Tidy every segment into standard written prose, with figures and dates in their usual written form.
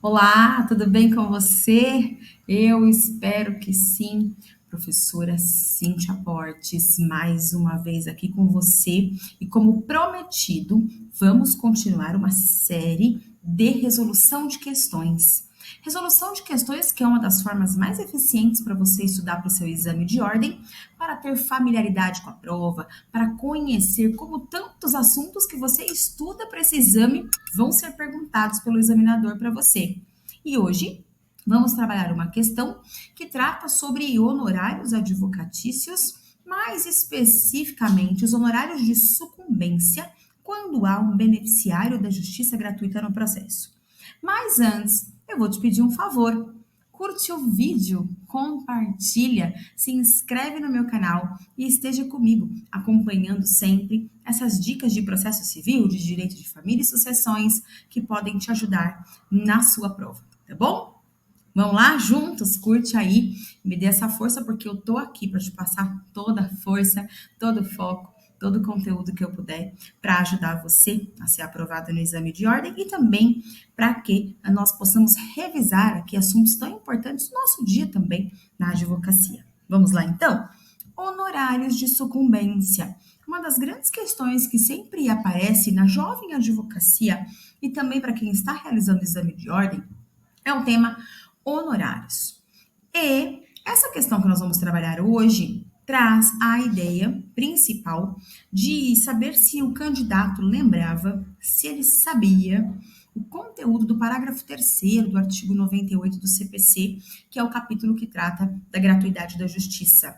Olá, tudo bem com você? Eu espero que sim. Professora Cíntia Portes, mais uma vez aqui com você. E como prometido, vamos continuar uma série de resolução de questões. Resolução de questões que é uma das formas mais eficientes para você estudar para o seu exame de ordem, para ter familiaridade com a prova, para conhecer como tantos assuntos que você estuda para esse exame vão ser perguntados pelo examinador para você. E hoje vamos trabalhar uma questão que trata sobre honorários advocatícios, mais especificamente os honorários de sucumbência quando há um beneficiário da justiça gratuita no processo. Mas antes, eu vou te pedir um favor. Curte o vídeo, compartilha, se inscreve no meu canal e esteja comigo, acompanhando sempre essas dicas de processo civil, de direito de família e sucessões que podem te ajudar na sua prova, tá bom? Vamos lá juntos, curte aí, me dê essa força porque eu tô aqui para te passar toda a força, todo o foco, todo o conteúdo que eu puder para ajudar você a ser aprovado no exame de ordem e também para que nós possamos revisar aqui assuntos tão importantes no nosso dia também na advocacia. Vamos lá então? Honorários de sucumbência. Uma das grandes questões que sempre aparece na jovem advocacia e também para quem está realizando o exame de ordem é o tema honorários. E essa questão que nós vamos trabalhar hoje traz a ideia principal de saber se o candidato lembrava, se ele sabia o conteúdo do parágrafo 3º do artigo 98 do CPC, que é o capítulo que trata da gratuidade da justiça.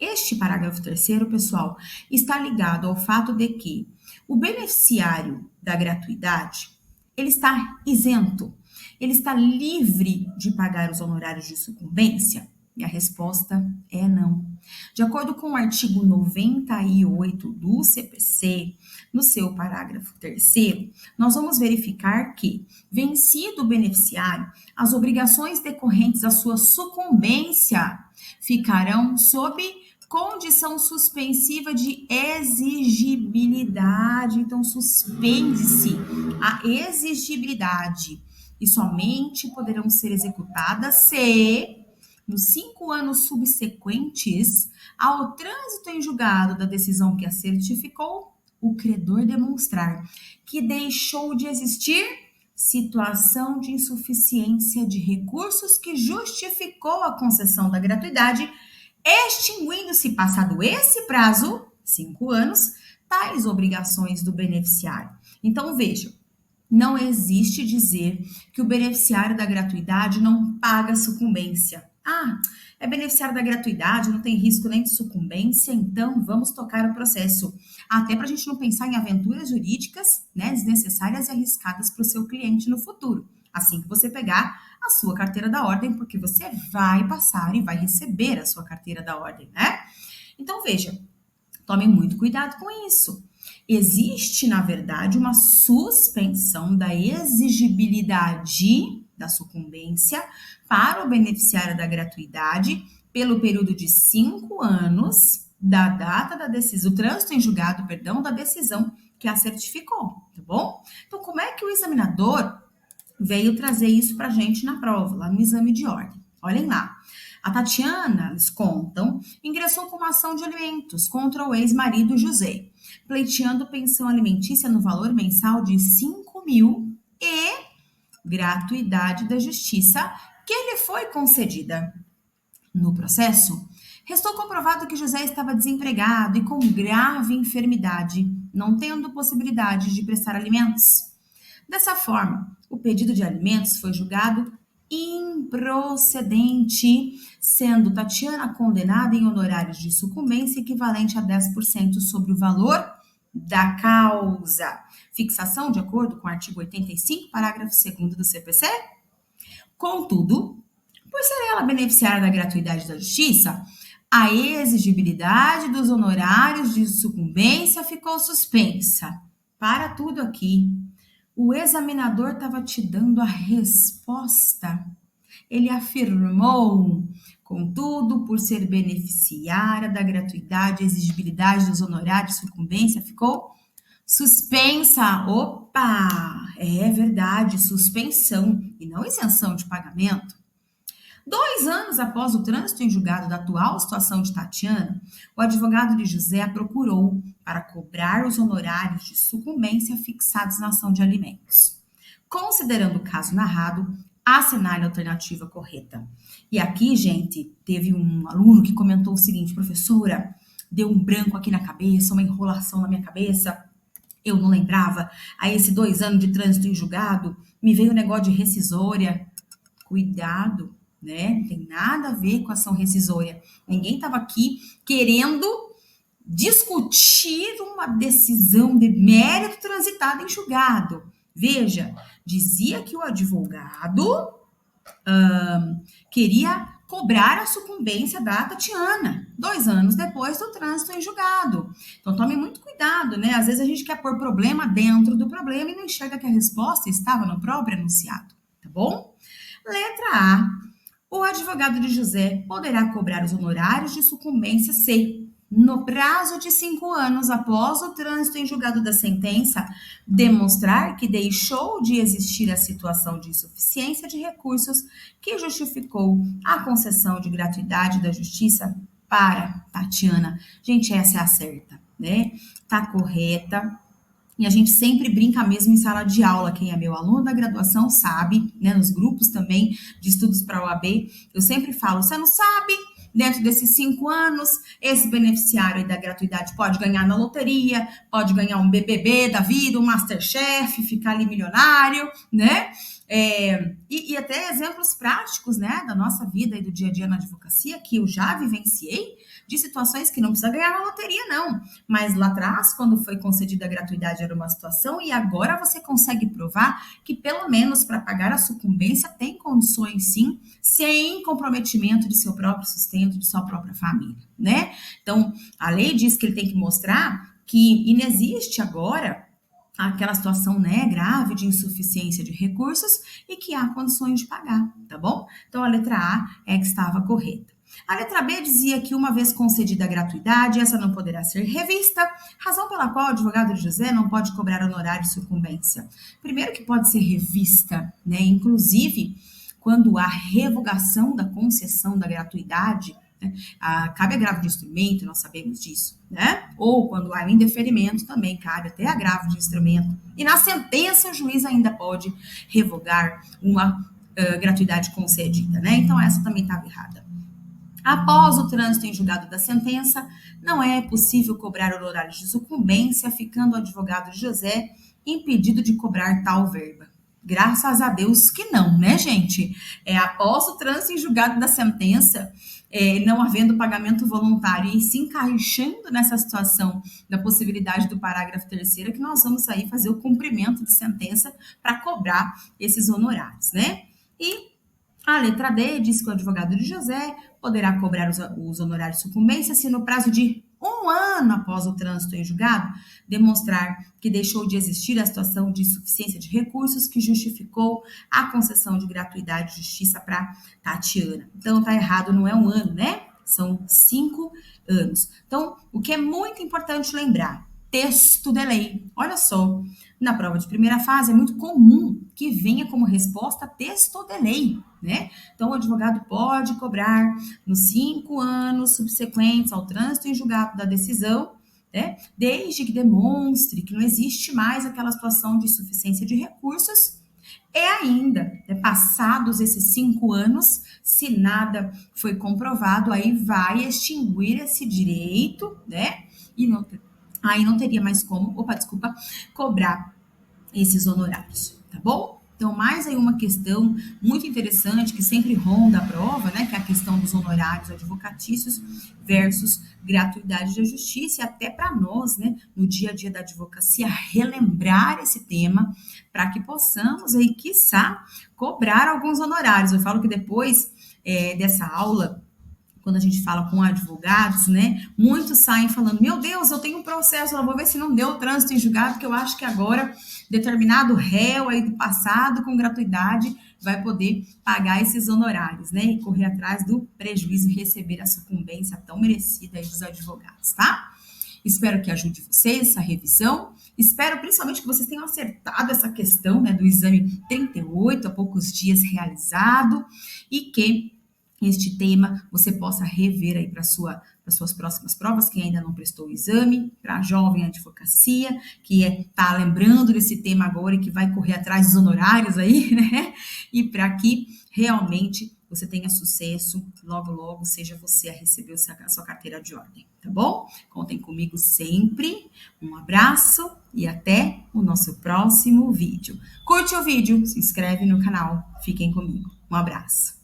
Este parágrafo 3º, pessoal, está ligado ao fato de que o beneficiário da gratuidade, ele está isento, ele está livre de pagar os honorários de sucumbência? E a resposta é não. De acordo com o artigo 98 do CPC, no seu parágrafo 3º, nós vamos verificar que, vencido o beneficiário, as obrigações decorrentes da sua sucumbência ficarão sob condição suspensiva de exigibilidade. Então, suspende-se a exigibilidade e somente poderão ser executadas se, nos 5 anos subsequentes ao trânsito em julgado da decisão que a certificou, o credor demonstrar que deixou de existir situação de insuficiência de recursos que justificou a concessão da gratuidade, extinguindo-se, passado esse prazo, 5 anos, tais obrigações do beneficiário. Então, veja, não existe dizer que o beneficiário da gratuidade não paga sucumbência. Ah, é beneficiário da gratuidade, não tem risco nem de sucumbência, então vamos tocar o processo. Até para a gente não pensar em aventuras jurídicas, né, desnecessárias e arriscadas para o seu cliente no futuro. Assim que você pegar a sua carteira da ordem, porque você vai passar e vai receber a sua carteira da ordem, né? Então, veja, tome muito cuidado com isso. Existe, na verdade, uma suspensão da exigibilidade da sucumbência para o beneficiário da gratuidade pelo período de 5 anos da data da decisão, do trânsito em julgado, perdão, da decisão que a certificou, tá bom? Então, como é que o examinador veio trazer isso para a gente na prova, lá no exame de ordem? Olhem lá. A Tatiana, eles contam, ingressou com uma ação de alimentos contra o ex-marido José, pleiteando pensão alimentícia no valor mensal de 5.000 e gratuidade da justiça que lhe foi concedida. No processo, restou comprovado que José estava desempregado e com grave enfermidade, não tendo possibilidade de prestar alimentos. Dessa forma, o pedido de alimentos foi julgado improcedente, sendo Tatiana condenada em honorários de sucumbência equivalente a 10% sobre o valor da causa. Fixação de acordo com o artigo 85, parágrafo 2º do CPC. Contudo, por ser ela beneficiária da gratuidade da justiça, a exigibilidade dos honorários de sucumbência ficou suspensa. Para tudo aqui. O examinador estava te dando a resposta. Ele afirmou, contudo, por ser beneficiária da gratuidade, a exigibilidade dos honorários de sucumbência ficou Suspensa, opa, é verdade, suspensão e não isenção de pagamento. 2 anos após o trânsito em julgado da atual situação de Tatiana, o advogado de José a procurou para cobrar os honorários de sucumbência fixados na ação de alimentos. Considerando o caso narrado, assinale a alternativa correta. E aqui, gente, teve um aluno que comentou o seguinte: professora, deu um branco aqui na cabeça, uma enrolação na minha cabeça, eu não lembrava. Aí, esses 2 anos de trânsito em julgado, me veio um negócio de rescisória. Cuidado, né? Não tem nada a ver com ação rescisória. Ninguém estava aqui querendo discutir uma decisão de mérito transitada em julgado. Veja, dizia que o advogado queria cobrar a sucumbência da Tatiana, 2 anos depois do trânsito em julgado. Então, tome muito cuidado, né? Às vezes a gente quer pôr problema dentro do problema e não enxerga que a resposta estava no próprio enunciado, tá bom? Letra A. O advogado de José poderá cobrar os honorários de sucumbência se, no prazo de 5 anos após o trânsito em julgado da sentença, demonstrar que deixou de existir a situação de insuficiência de recursos que justificou a concessão de gratuidade da justiça para Tatiana. Gente, essa é a certa, né? Tá correta. E a gente sempre brinca mesmo em sala de aula. Quem é meu aluno da graduação sabe, né? Nos grupos também de estudos para a OAB, eu sempre falo: você não sabe, dentro desses 5 anos, esse beneficiário aí da gratuidade pode ganhar na loteria, pode ganhar um BBB da vida, um Masterchef, ficar ali milionário, né? E até exemplos práticos, né, da nossa vida e do dia a dia na advocacia, que eu já vivenciei, de situações que não precisa ganhar na loteria, não. Mas lá atrás, quando foi concedida a gratuidade, era uma situação, e agora você consegue provar que, pelo menos para pagar a sucumbência, tem condições, sim, sem comprometimento de seu próprio sustento, de sua própria família, né? Então, a lei diz que ele tem que mostrar que inexiste agora aquela situação, né, grave de insuficiência de recursos e que há condições de pagar, tá bom? Então, a letra A é que estava correta. A letra B dizia que, uma vez concedida a gratuidade, essa não poderá ser revista, razão pela qual o advogado de José não pode cobrar honorário de sucumbência. Primeiro que pode ser revista, né, inclusive quando há revogação da concessão da gratuidade, né, cabe agravo de instrumento, nós sabemos disso, né? Ou quando há indeferimento, também cabe até agravo de instrumento. E na sentença, o juiz ainda pode revogar uma gratuidade concedida, né? Então, essa também estava errada. Após o trânsito em julgado da sentença, não é possível cobrar honorários de sucumbência, ficando o advogado de José impedido de cobrar tal verba. Graças a Deus que não, né, gente? Após o trânsito em julgado da sentença, não havendo pagamento voluntário e se encaixando nessa situação da possibilidade do parágrafo 3º, que nós vamos aí fazer o cumprimento de sentença para cobrar esses honorários, né? E a letra D diz que o advogado de José poderá cobrar os honorários de sucumbência se, no prazo de 1 ano após o trânsito em julgado, demonstrar que deixou de existir a situação de insuficiência de recursos que justificou a concessão de gratuidade de justiça para Tatiana. Então, tá errado, não é 1 ano, né? São 5 anos. Então, o que é muito importante lembrar: texto de lei. Olha só, na prova de primeira fase é muito comum que venha como resposta texto de lei, né? Então, o advogado pode cobrar nos 5 anos subsequentes ao trânsito em julgado da decisão, né? Desde que demonstre que não existe mais aquela situação de insuficiência de recursos. E ainda, passados esses 5 anos, se nada foi comprovado, aí vai extinguir esse direito, né? E aí não teria mais como, cobrar esses honorários, tá bom? Então, mais aí uma questão muito interessante que sempre ronda a prova, né? Que é a questão dos honorários advocatícios versus gratuidade da justiça, e até para nós, né, no dia a dia da advocacia, relembrar esse tema para que possamos aí, quiçá, cobrar alguns honorários. Eu falo que depois dessa aula, quando a gente fala com advogados, né, muitos saem falando: meu Deus, eu tenho um processo, eu vou ver se não deu trânsito em julgado, porque eu acho que agora determinado réu aí do passado com gratuidade vai poder pagar esses honorários, né, e correr atrás do prejuízo e receber a sucumbência tão merecida aí dos advogados, tá? Espero que ajude vocês essa revisão Espero principalmente que vocês tenham acertado essa questão, né, do exame 38, há poucos dias realizado, e que este tema você possa rever aí para suas próximas provas, quem ainda não prestou o exame, para a jovem advocacia, que tá lembrando desse tema agora e que vai correr atrás dos honorários aí, né? E para que realmente você tenha sucesso, logo, logo seja você a receber a sua carteira de ordem, tá bom? Contem comigo sempre. Um abraço e até o nosso próximo vídeo. Curte o vídeo, se inscreve no canal, fiquem comigo. Um abraço.